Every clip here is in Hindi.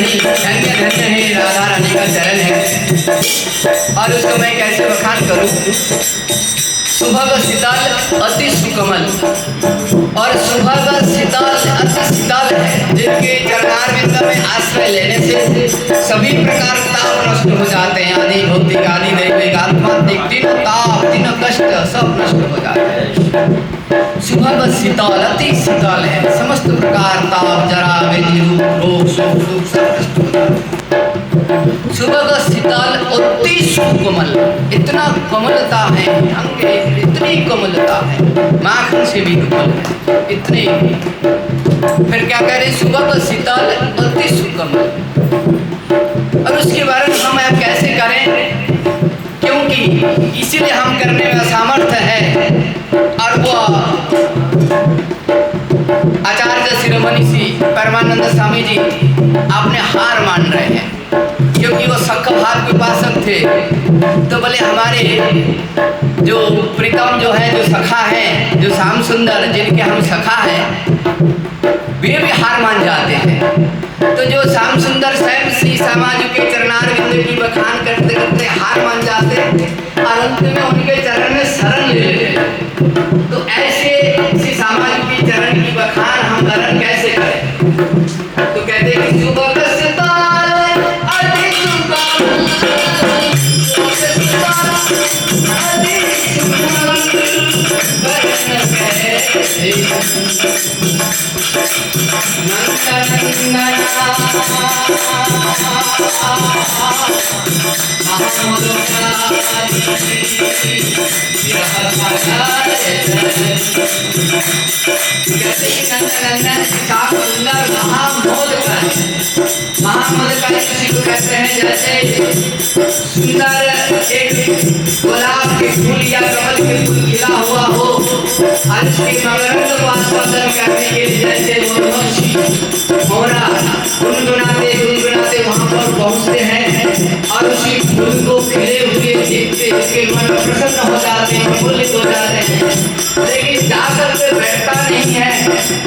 नहीं, धन्य धन्य है राधा रानी का चरण है। और उसको मैं कैसे बखान करूं? सुबह का शीतल अति सुकमल, और सुबह का शीतल अति शीतल है, जिनके चरणारविंद में आश्रय लेने से सभी प्रकार ताप नष्ट हो जाते हैं। आदि भौतिक आदि दैविक आध्यात्मिक तीनों ताप तीनों कष्ट सब नष्ट हो जाते हैं। सुबह का शीतल अति शीतल है, समस्त प्रकार ताप जरा व्याधि रोग शोक दुख सब नष्ट हो जाते हैं। सुबह का शीतल अति सुकोमल, इतना कोमलता है अंग, इतनी कोमलता है, माखन से भी कोमल है इतनी। फिर क्या कह रहे? सुबह का शीतल अति सुकोमल। और उसके बारे में हम आप कैसे करें? क्योंकि इसीलिए हम करने में असमर्थ है। और वो आचार्य शिरोमणि श्री परमानंद स्वामी जी आपने हार मान रहे हैं, क्योंकि वो सख भाव के उपासक थे। तो बोले हमारे जो प्रीतम जो है, जो सखा है, जो श्याम सुंदर जिनके हम सखा हैं, वे भी हार मान जाते हैं। तो जो श्याम सुंदर स्वयं श्री समाज के चरणारविंद की बखान करते करते हार मान जाते, और अंत में उनके चरण में शरण ले लेते। तो ऐसे श्री समाज की चरण की बखान हम वर्ण कैसे करें? तो कहते हैं कि सुबह का शीतल अति सुकोमल, महामोदकाय किसी को कहते हैं जैसे सुंदर एक गुलाब के फूल या कमल के फूल खिला हुआ हो, और उसके मकरंद को आस्वादन करने के लिए जैसे मधुमक्खी मोरा गुनगुनाते गुनगुनाते वहाँ पर पहुँचते हैं, और उसी फूल को खिले हुए देखते उसके मन प्रसन्न हो जाते हैं, प्रफुल्लित हो जाते हैं। लेकिन जाकर के बैठता नहीं है,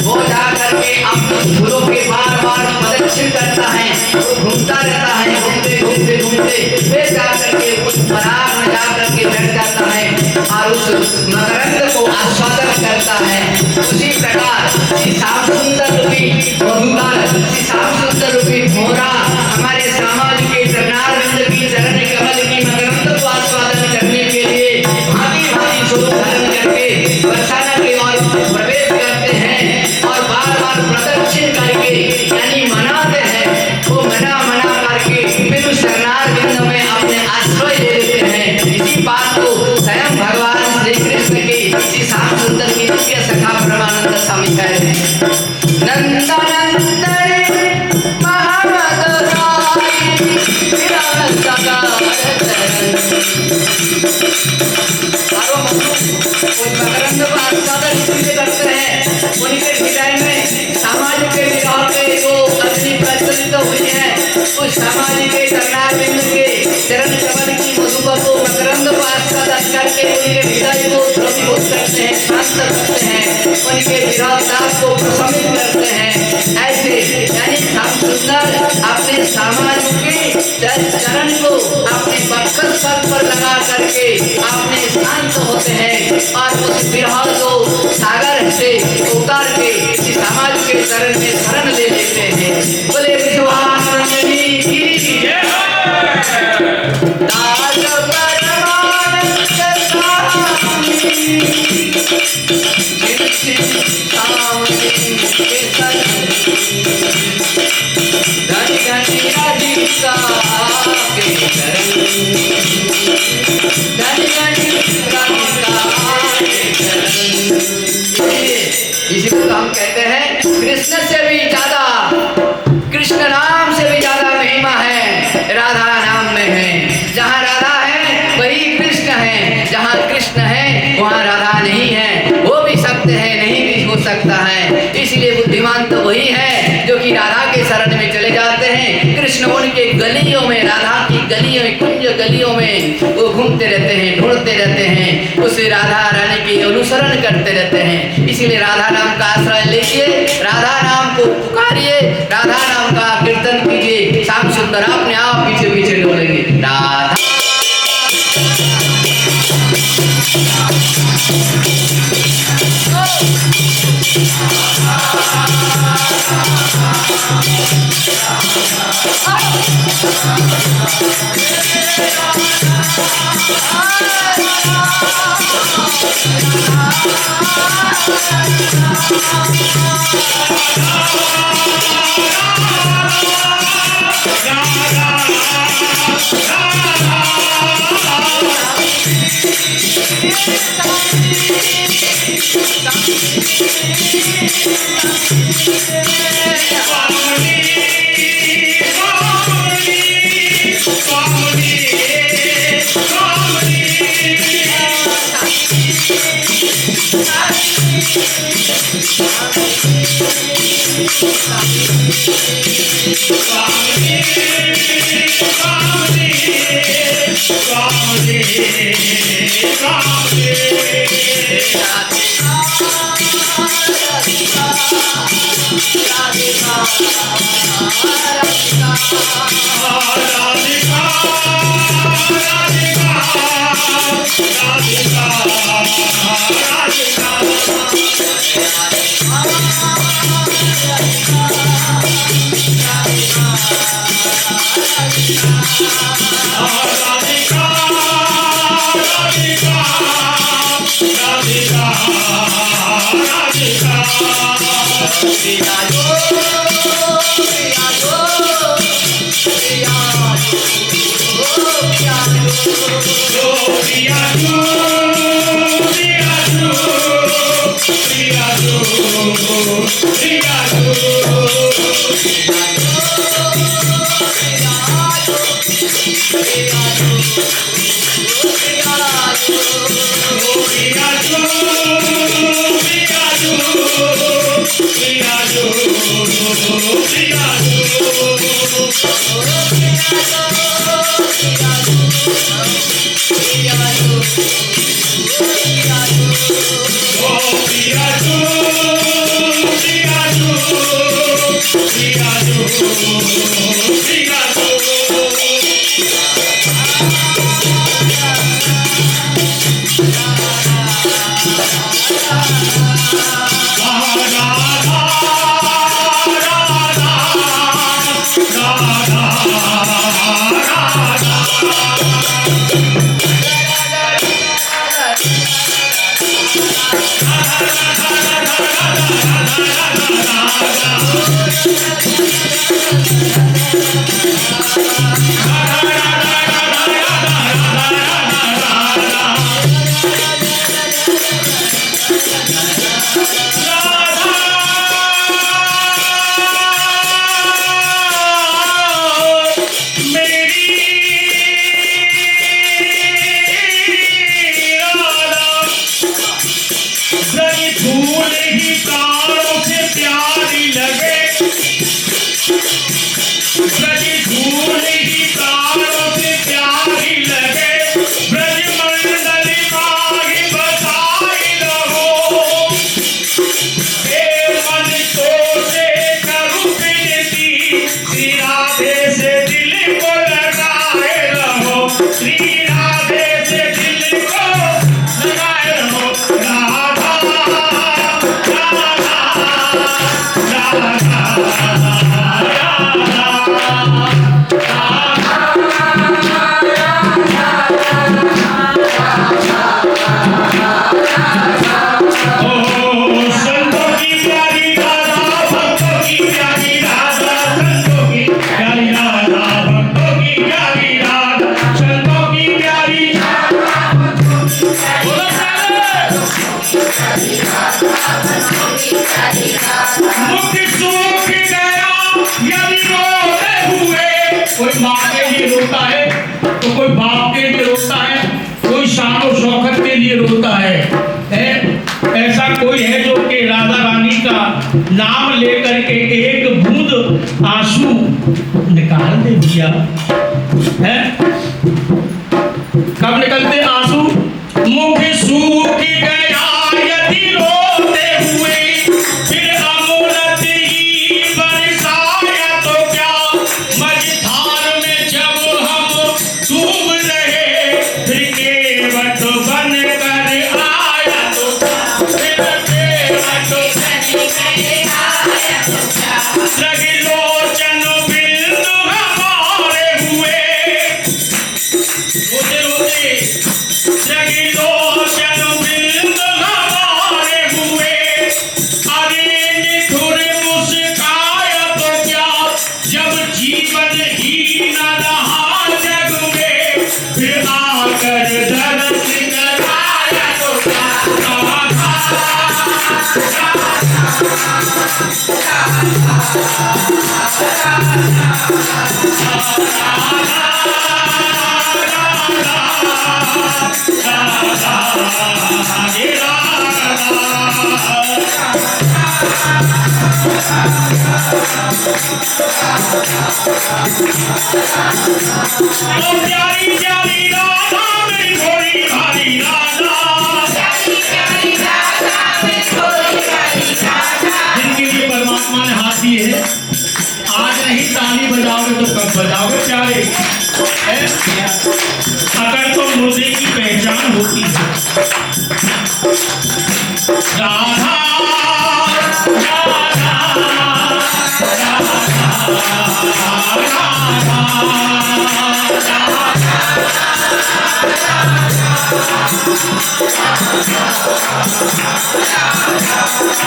वो जाकर के अपने फूलों के बार बार प्रदक्षिण करता है, वो घूमता रहता है, घूमते घूमते घूमते फिर जाकर के उस पराग में जाकर के बैठ जाता है और उस मकरंद को आस्वादन करता है। उसी प्रकार श्री श्याम सुंदर रूपी मधुकर, श्री श्याम सुंदर रूपी मोरा हमारे समाज के चरणारविंद की चरण कमल की मकरंद को आस्वादन करने के लिए भांति भांति स्वरूप धारण करके बरसाना की ओर प्रवेश करते हैं, और बार बार प्रदक्षिण करके यानी मनाते हैं। वो मना मना करके फिर उस चरणारविंद में अपने आश्रय ले लेते हैं। इसी बात को स्वयं भगवान श्री कृष्ण की श्री श्याम सुंदर की दिव्य सखा परमानंद स्वामी कह रहे हैं। नंदनंदन मकरंद को आस्वादन करते हैं, उनके हृदय में समाज के विचार के जो अग्नि प्रज्वलित हुई है, उस समाज के चरणारविंद के चरण कमल की मधुकर को मकरंद को आस्वादन करके उनके हृदय को द्रवीभूत करते हैं, शांत करते हैं, उनके विरोधाभास को प्रशमित करते हैं। ऐसे यानी श्याम सुंदर अपने समाज के चरण को अपने बक्कस सर पर लगा करके अपने शांत होते हैं, और उस विरह को सागर से उतार के इस समाज के चरण में शरण ले लेते हैं। बोले विश्वामित्री की जय। दास परमानंद स्वामी धनी धनी राधिका के चरण, धनी धनी राधिका के चरण। इसी को हम कहते हैं कृष्ण से भी ज्यादा, कृष्ण नाम से भी ज्यादा महिमा है राधा नाम में है। जहाँ राधा है वही कृष्ण है, जहाँ कृष्ण है वहाँ राधा नहीं है। वो भी सत्य है, नहीं भी हो सकता है। इसलिए बुद्धिमान तो वही है जो कि राधा के शरण में चले जाते हैं। कृष्ण उनके गलियों में, राधा की गलियों में, कुंज गलियों में वो घूमते रहते हैं, ढूंढते रहते हैं, उस राधा रानी की अनुसरण करते रहते हैं। इसीलिए राधा नाम का आश्रय लीजिए, राधा नाम को पुकारिए, राधा नाम का कीर्तन कीजिए, श्याम सुंदर अपने आप पीछे पीछे डोलेंगे। राधा कोई माँ के लिए रोता है तो कोई बाप के लिए रोता है, कोई शान और शौकत के लिए रोता है। ऐसा कोई है जो कि राधा रानी का नाम लेकर के एक बूंद आंसू निकाल दे दिया है। कब निकलते आंसू? मुख सूख गया यदि रोते हुए, फिर अमृत ही बरसाया तो क्या मझधार लोचन बिंदु हमारे हुए, रोते रोते लगी लोचन बिंदु हमारे हुए, अरे निठुर मुस्काया तो क्या, जब जीवन ही न रहा जग में, फिर आकर दर्द कराया तो क्या, प्यारी प्यारी राधा मेरी थोड़ी भारी राधा, जिनके लिए परमात्मा ने हाथ दिए हैं, आज नहीं ताली बजाओगे तो कब बजाओगे प्यारे, अगर तो मुर्दे की पहचान होती है। राधा राधा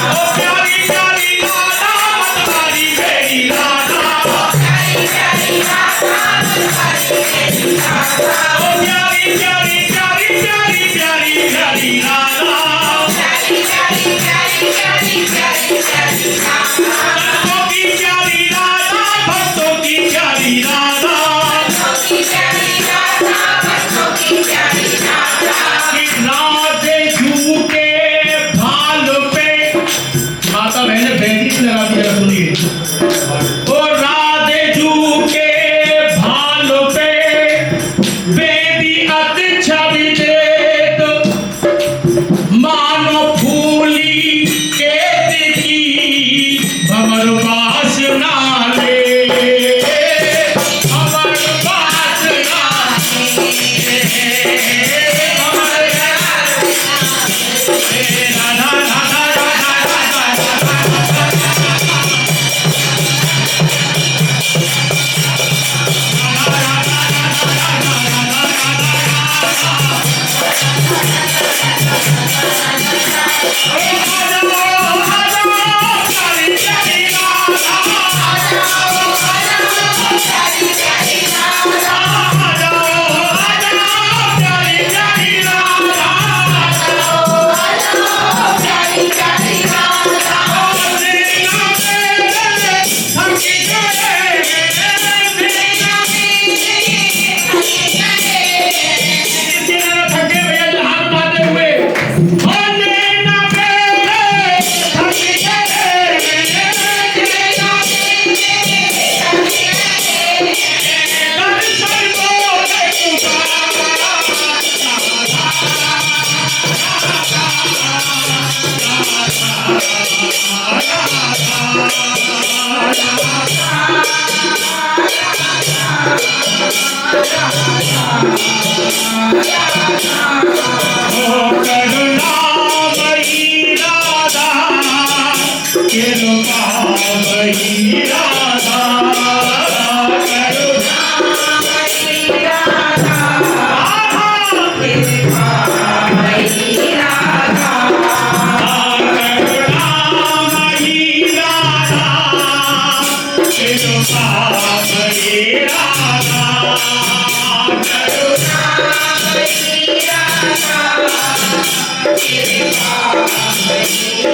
ओ प्यारी प्यारी राधा मतवारी मेरी राधा, ओ प्यारी प्यारी प्यारी प्यारी प्यारी प्यारी राधा, भक्तों की प्यारी राधा, भक्तों की प्यारी राधा, राधे झूके भाल पे, माता बहने बेंदी लगा दिया, सुनिए, ओ राधे झूके भाल पे बेदी अति छवि देत, मानो फूली केत की भंवर वासना ले, भंवर वासना राधा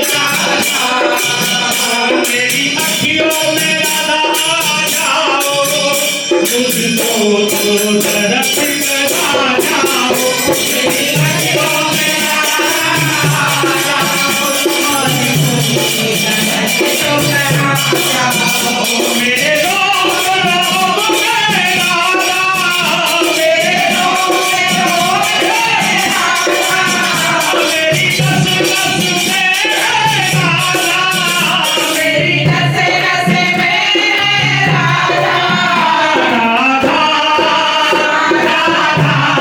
राधा राधा मेरी अखियों में राधा आ जाओ, मुझको तो तरस करा जाओ, मेरी अखियों में राधा आ जाओ, मेरे रोग रोग में राधा, मेरे रोग में राधा, मेरी रस रस में राधा, मेरी रस रस में राधा, राधा राधा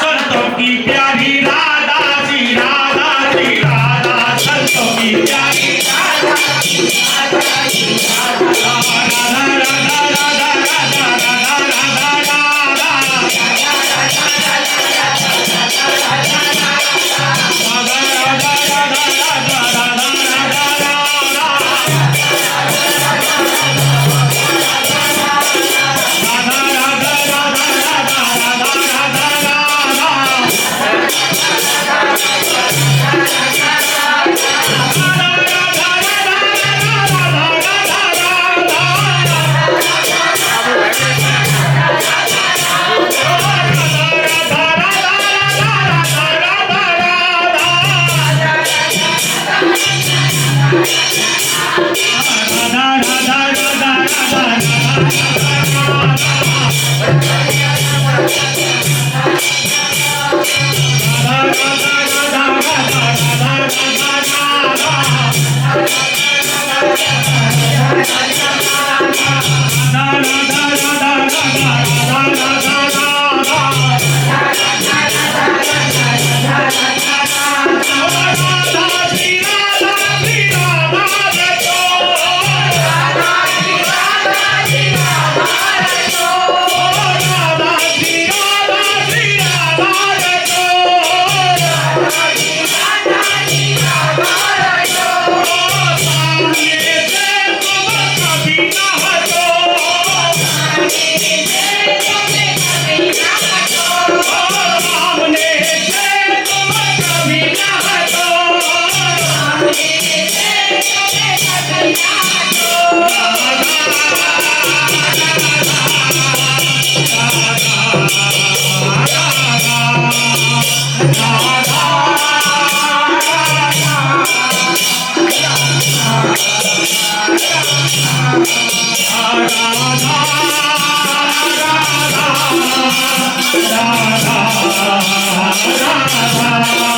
संतों की प्यारी राधा जी राधा जी राधा संतों की प्यारी राधा राधा जी राधा राधा राधा राधा राधा राधा राधा राधा